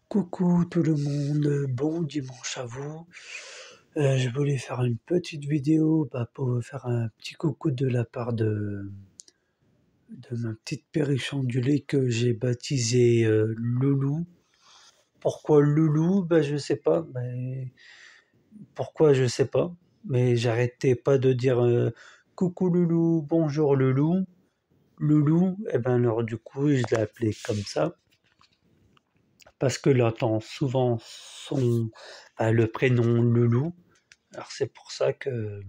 Coucou tout le monde, bon dimanche à vous. Je voulais faire une petite vidéo pour faire un petit coucou de la part de ma petite perriche ondulée que j'ai baptisée Loulou. Pourquoi Loulou? Je sais pas, mais pourquoi je sais pas. Mais j'arrêtais pas de dire coucou Loulou, bonjour Loulou. Loulou, et ben alors du coup je l'ai appelé comme ça. Parce que j'entends souvent le prénom Loulou. Alors c'est pour ça que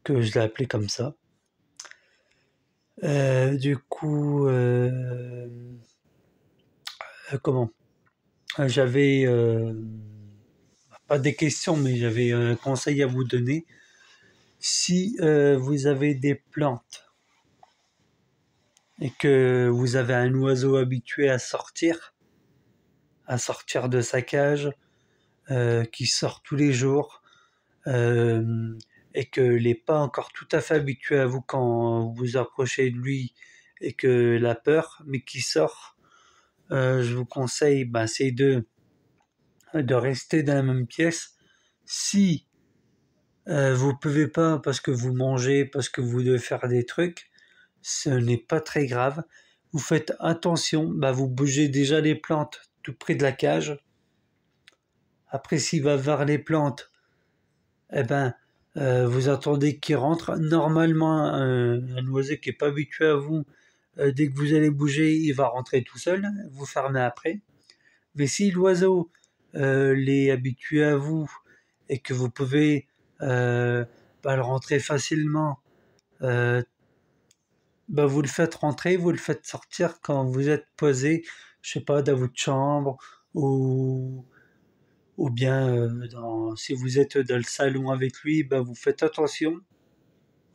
je l'ai appelé comme ça. Du coup, comment? J'avais pas des questions, mais j'avais un conseil à vous donner. Si vous avez des plantes et que vous avez un oiseau habitué à sortir de sa cage, qui sort tous les jours, euh, et qu'il n'est pas encore tout à fait habitué à vous quand vous vous approchez de lui et que la peur, mais qui sort, je vous conseille, c'est de rester dans la même pièce. Si vous pouvez pas parce que vous mangez, parce que vous devez faire des trucs, ce n'est pas très grave. Vous faites attention, vous bougez déjà les plantes tout près de la cage. Après, s'il va vers les plantes, eh ben, vous attendez qu'il rentre. Normalement, un oiseau qui n'est pas habitué à vous, dès que vous allez bouger, il va rentrer tout seul. Vous fermez après. Mais si l'oiseau l'est habitué à vous et que vous pouvez le rentrer facilement, euh, vous le faites rentrer, vous le faites sortir quand vous êtes posé, je sais pas, dans votre chambre ou ou bien si vous êtes dans le salon avec lui, vous faites attention,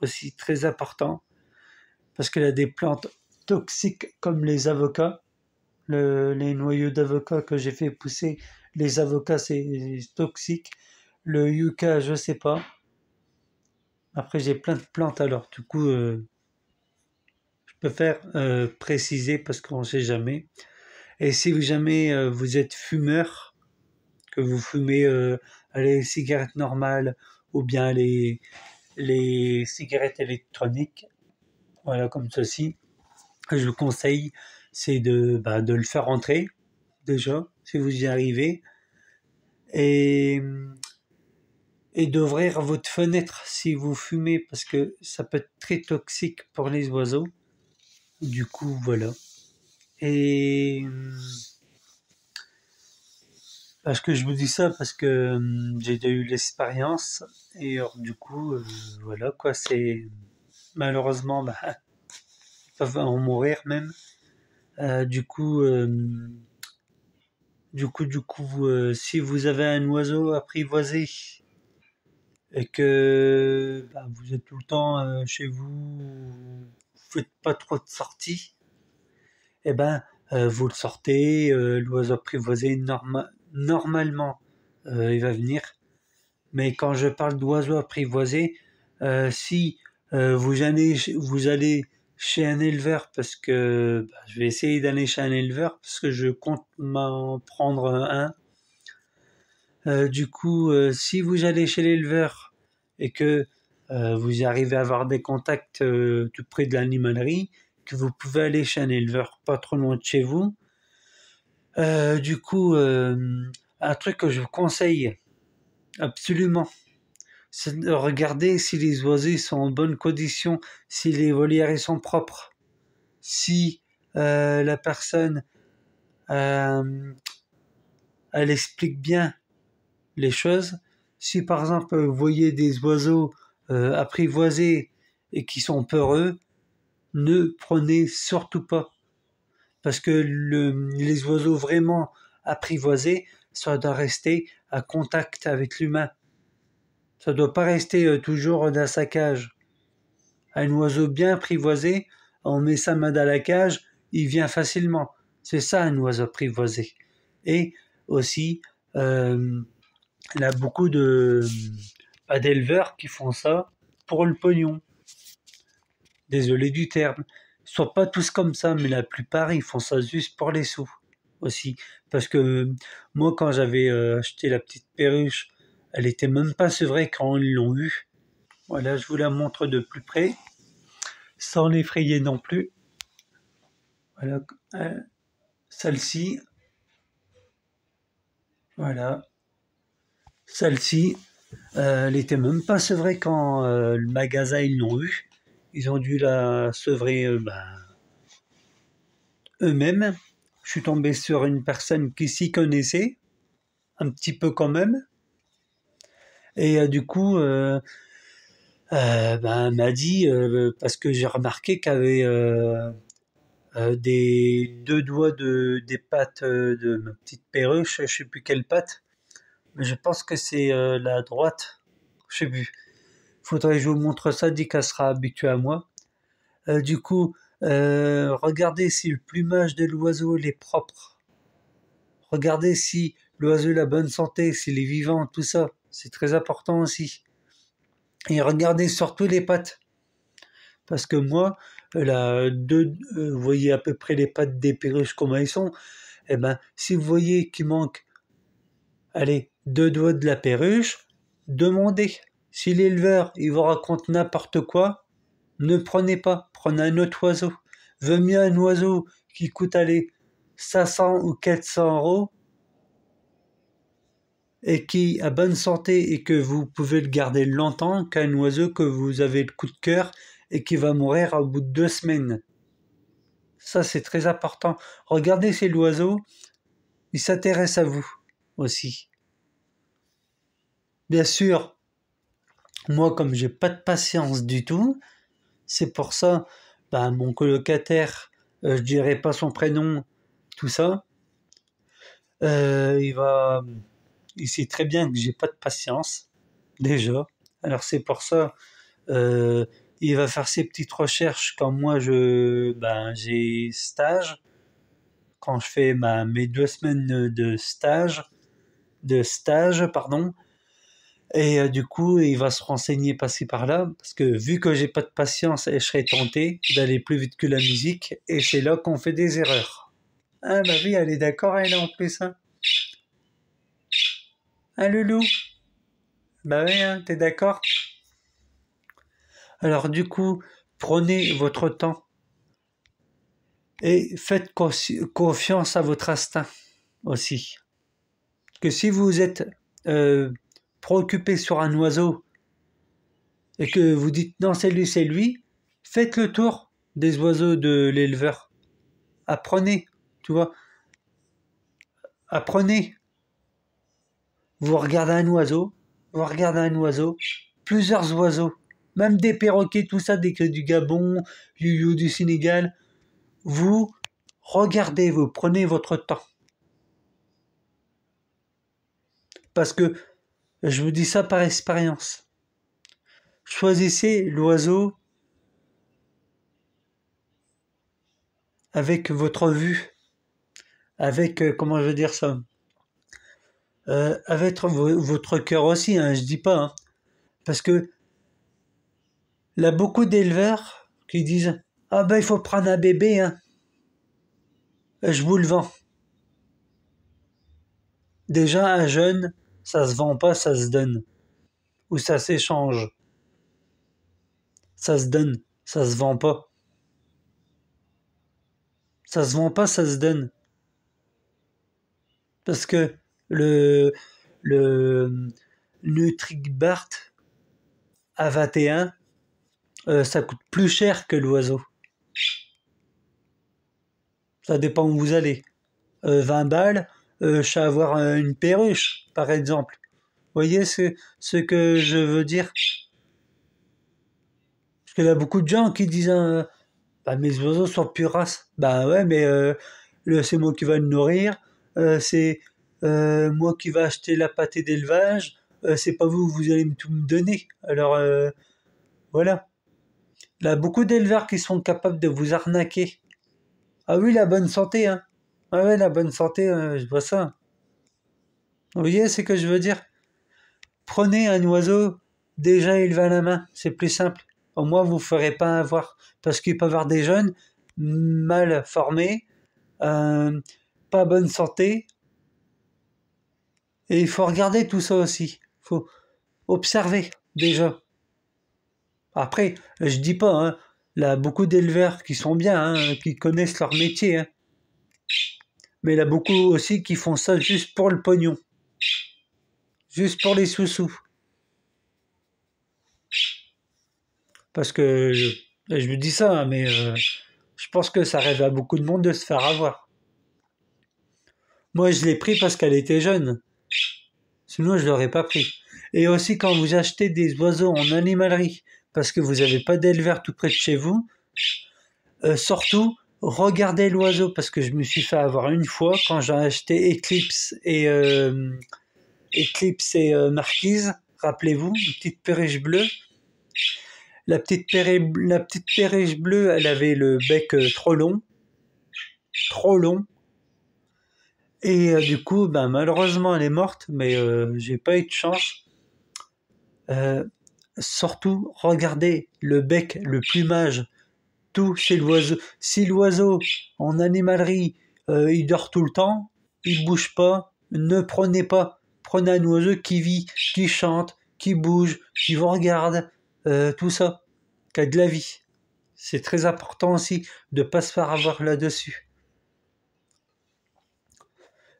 aussi très important, parce qu'il y a des plantes toxiques comme les avocats, les noyaux d'avocat que j'ai fait pousser, les avocats c'est toxique, le yucca je sais pas, après j'ai plein de plantes alors du coup je préfère préciser parce qu'on sait jamais. Et si jamais vous êtes fumeur, que vous fumez les cigarettes normales ou bien les cigarettes électroniques, voilà comme ceci. Je vous conseille, c'est de le faire rentrer, déjà, si vous y arrivez, et, et d'ouvrir votre fenêtre si vous fumez, parce que ça peut être très toxique pour les oiseaux. Du coup, voilà. Et parce que je vous dis ça parce que j'ai déjà eu l'expérience, et alors, du coup, voilà quoi, c'est malheureusement, ils peuvent en mourir même. Du coup, si vous avez un oiseau apprivoisé et que vous êtes tout le temps chez vous, vous faites pas trop de sorties, eh ben vous le sortez, l'oiseau apprivoisé normalement il va venir. Mais quand je parle d'oiseau apprivoisé, si vous allez chez un éleveur, parce que je vais essayer d'aller chez un éleveur, parce que je compte m'en prendre un. Du coup, si vous allez chez l'éleveur et que vous arrivez à avoir des contacts tout près de l'animalerie, que vous pouvez aller chez un éleveur pas trop loin de chez vous, du coup, un truc que je vous conseille absolument, c'est de regarder si les oiseaux sont en bonne condition, si les volières sont propres, si la personne euh, elle explique bien les choses. Si par exemple vous voyez des oiseaux apprivoisés et qui sont peureux, ne prenez surtout pas. Parce que les oiseaux vraiment apprivoisés, ça doit rester à contact avec l'humain. Ça doit pas rester toujours dans sa cage. Un oiseau bien apprivoisé, on met sa main dans la cage, il vient facilement. C'est ça un oiseau apprivoisé. Et aussi, il y a beaucoup d'éleveurs qui font ça pour le pognon. Désolé du terme. Ils sont pas tous comme ça, mais la plupart, ils font ça juste pour les sous. aussi. Parce que moi, quand j'avais acheté la petite perruche, elle était même pas sevrée quand ils l'ont eue. Voilà, je vous la montre de plus près, sans l'effrayer non plus. Voilà, celle-ci, voilà, celle-ci, elle était même pas sevrée quand le magasin ils l'ont eue. Ils ont dû la sevrer eux-mêmes. Je suis tombé sur une personne qui s'y connaissait, un petit peu quand même, et du coup, elle m'a dit, parce que j'ai remarqué qu'elle avait des deux doigts des pattes de ma petite perruche, je sais plus quelle patte, mais je pense que c'est la droite, je sais plus. Faudrait que je vous montre ça dès qu'elle sera habituée à moi. Du coup, regardez si le plumage de l'oiseau il est propre. Regardez si l'oiseau a la bonne santé, s'il est vivant, tout ça. C'est très important aussi. Et regardez surtout les pattes. Parce que moi, vous voyez à peu près les pattes des perruches comment elles sont. Eh ben, si vous voyez qu'il manque, allez, deux doigts de la perruche, demandez. Si l'éleveur, il vous raconte n'importe quoi, ne prenez pas. Prenez un autre oiseau. Vaut mieux un oiseau qui coûte, allez, 500 ou 400 euros et qui a bonne santé et que vous pouvez le garder longtemps qu'un oiseau que vous avez le coup de cœur et qui va mourir au bout de 2 semaines. Ça, c'est très important. Regardez si l'oiseau, il s'intéresse à vous aussi. Bien sûr, moi, comme j'ai pas de patience du tout, c'est pour ça, mon colocataire, je dirais pas son prénom, tout ça, il sait très bien que j'ai pas de patience, déjà. Alors c'est pour ça, euh, il va faire ses petites recherches quand moi j'ai stage, quand je fais mes 2 semaines de stage, pardon. Et du coup, il va se renseigner par-ci par-là, parce que vu que j'ai pas de patience, et je serais tenté d'aller plus vite que la musique, et c'est là qu'on fait des erreurs. Ah bah oui, elle est d'accord, elle en plus, hein. Hein, Loulou? Bah oui, hein, t'es d'accord? Alors du coup, prenez votre temps et faites confiance à votre instinct aussi. Que si vous êtes euh, préoccupé sur un oiseau et que vous dites non, c'est lui, faites le tour des oiseaux de l'éleveur. Apprenez, tu vois, apprenez. Vous regardez un oiseau, plusieurs oiseaux, même des perroquets, tout ça, du Gabon, du Sénégal. Vous regardez, vous prenez votre temps. Parce que je vous dis ça par expérience. Choisissez l'oiseau avec votre vue, avec, comment je veux dire ça, avec votre cœur aussi, hein, je dis pas, hein. Parce que il y a beaucoup d'éleveurs qui disent ah ben il faut prendre un bébé, hein, je vous le vends. Déjà un jeune, ça se vend pas, ça se donne. Ou ça s'échange. Ça se donne, ça se vend pas. Ça se vend pas, ça se donne. Parce que le, le Nutribart A21, ça coûte plus cher que l'oiseau. Ça dépend où vous allez. 20 balles, je sais avoir une perruche, par exemple. Vous voyez ce que je veux dire? Parce qu'il y a beaucoup de gens qui disent mes oiseaux sont plus races. Bah ouais, mais c'est moi qui va le nourrir, c'est moi qui va acheter la pâtée d'élevage, c'est pas vous, vous allez tout me donner. Alors voilà. Il y a beaucoup d'éleveurs qui sont capables de vous arnaquer. Ah oui, la bonne santé, hein. Ah ouais, la bonne santé, je vois ça. Vous voyez ce que je veux dire? Prenez un oiseau déjà élevé à la main, c'est plus simple. Au moins, vous ne ferez pas avoir. Parce qu'il peut y avoir des jeunes mal formés, euh, pas bonne santé. Et il faut regarder tout ça aussi. Il faut observer déjà. Après, je dis pas, hein, là, beaucoup d'éleveurs qui sont bien, hein, qui connaissent leur métier, hein. Mais il y en a beaucoup aussi qui font ça juste pour le pognon, juste pour les sous-sous. Parce que je vous dis ça, hein, mais je pense que ça arrive à beaucoup de monde de se faire avoir. Moi, je l'ai pris parce qu'elle était jeune. Sinon, je l'aurais pas pris. Et aussi, quand vous achetez des oiseaux en animalerie, parce que vous n'avez pas d'éleveur tout près de chez vous, surtout, regardez l'oiseau, parce que je me suis fait avoir une fois quand j'ai acheté Eclipse et Marquise. Rappelez-vous, une petite perruche bleue. La petite perruche bleue, elle avait le bec trop long. Et du coup, ben, malheureusement, elle est morte, mais j'ai pas eu de chance. Surtout, regardez le bec, le plumage, tout chez l'oiseau. Si l'oiseau, en animalerie, il dort tout le temps, il bouge pas, ne prenez pas. Prenez un oiseau qui vit, qui chante, qui bouge, qui vous regarde, tout ça, qui a de la vie. C'est très important aussi de ne pas se faire avoir là-dessus.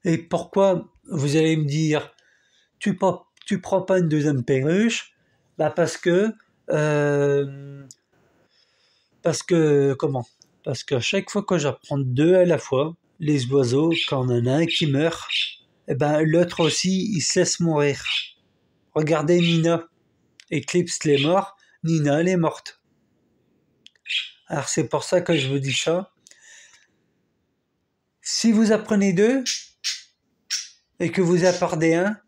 Et pourquoi, vous allez me dire, tu prends pas une deuxième perruche? Bah comment? Parce qu'à chaque fois que j'apprends deux à la fois, les oiseaux, quand on en a un qui meurt, eh ben l'autre aussi, il se laisse mourir. Regardez Nina. Eclipse elle est mort, Nina elle est morte. Alors c'est pour ça que je vous dis ça. Si vous apprenez deux et que vous appardez un,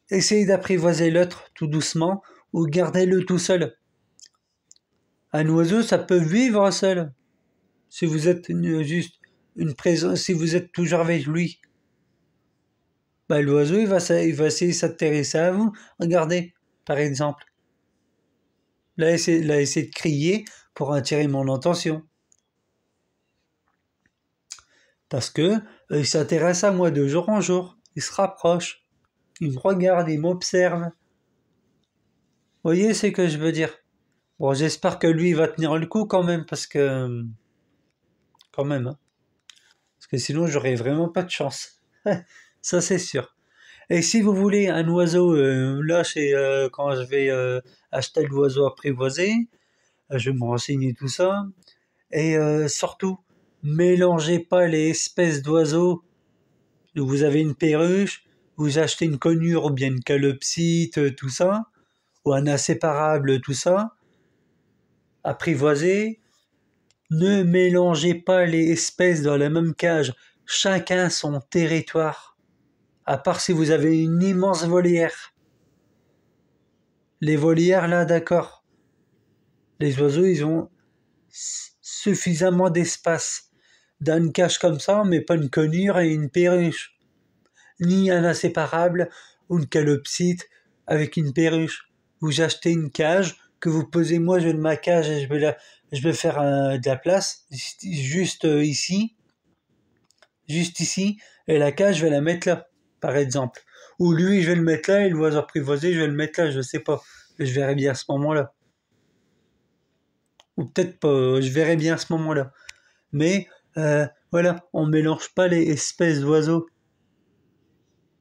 essayez d'apprivoiser l'autre tout doucement ou gardez-le tout seul. Un oiseau, ça peut vivre seul. Si vous êtes juste une présence, si vous êtes toujours avec lui, bah, l'oiseau, il va essayer de s'intéresser à vous. Regardez, par exemple. Là, il a essayé de crier pour attirer mon attention. Parce que il s'intéresse à moi de jour en jour. Il se rapproche. Il me regarde, il m'observe. Vous voyez ce que je veux dire? Bon, j'espère que lui, il va tenir le coup quand même, parce que... Quand même, hein. Parce que sinon, j'aurais vraiment pas de chance. Ça, c'est sûr. Et si vous voulez un oiseau, là, quand je vais acheter l'oiseau apprivoisé, je vais me renseigner tout ça. Et surtout, mélangez pas les espèces d'oiseaux. Vous avez une perruche, vous achetez une conure ou bien une calopsite, tout ça, ou un inséparable, tout ça, apprivoisé. Ne mélangez pas les espèces dans la même cage. Chacun son territoire. À part si vous avez une immense volière. Les volières, là, d'accord. Les oiseaux, ils ont suffisamment d'espace. Dans une cage comme ça, mais pas une conure et une perruche. Ni un inséparable ou une calopsite avec une perruche. Vous achetez une cage que vous posez, moi je veux ma cage et je vais faire de la place, juste ici, et la cage je vais la mettre là, par exemple. Ou lui je vais le mettre là et l'oiseau apprivoisé je vais le mettre là, je sais pas. Je verrai bien à ce moment-là. Ou peut-être pas, je verrai bien à ce moment-là. Mais voilà, on mélange pas les espèces d'oiseaux.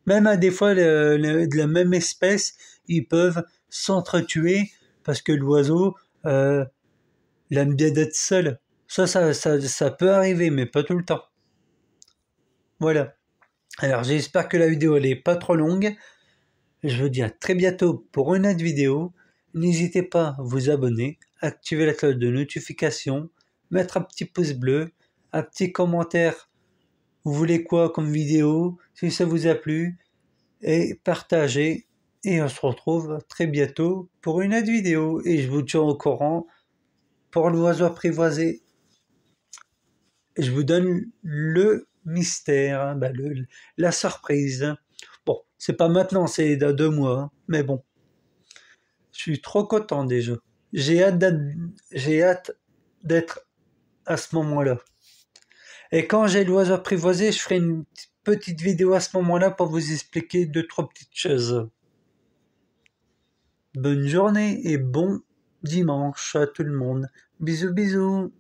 Même à des fois de la même espèce, ils peuvent s'entretuer parce que l'oiseau l'aime bien d'être seul. Ça peut arriver, mais pas tout le temps. Voilà. Alors j'espère que la vidéo n'est pas trop longue. Je vous dis à très bientôt pour une autre vidéo. N'hésitez pas à vous abonner, activer la cloche de notification, mettre un petit pouce bleu, un petit commentaire. Vous voulez quoi comme vidéo, si ça vous a plu, et partagez. Et on se retrouve très bientôt pour une autre vidéo. Et je vous tiens au courant pour l'oiseau apprivoisé. Je vous donne le mystère, hein, la surprise. Bon, c'est pas maintenant, c'est dans 2 mois. Hein, mais bon, je suis trop content déjà. J'ai hâte d'être à ce moment-là. Et quand j'ai l'oiseau apprivoisé, je ferai une petite vidéo à ce moment-là pour vous expliquer deux, trois petites choses. Bonne journée et bon dimanche à tout le monde. Bisous bisous.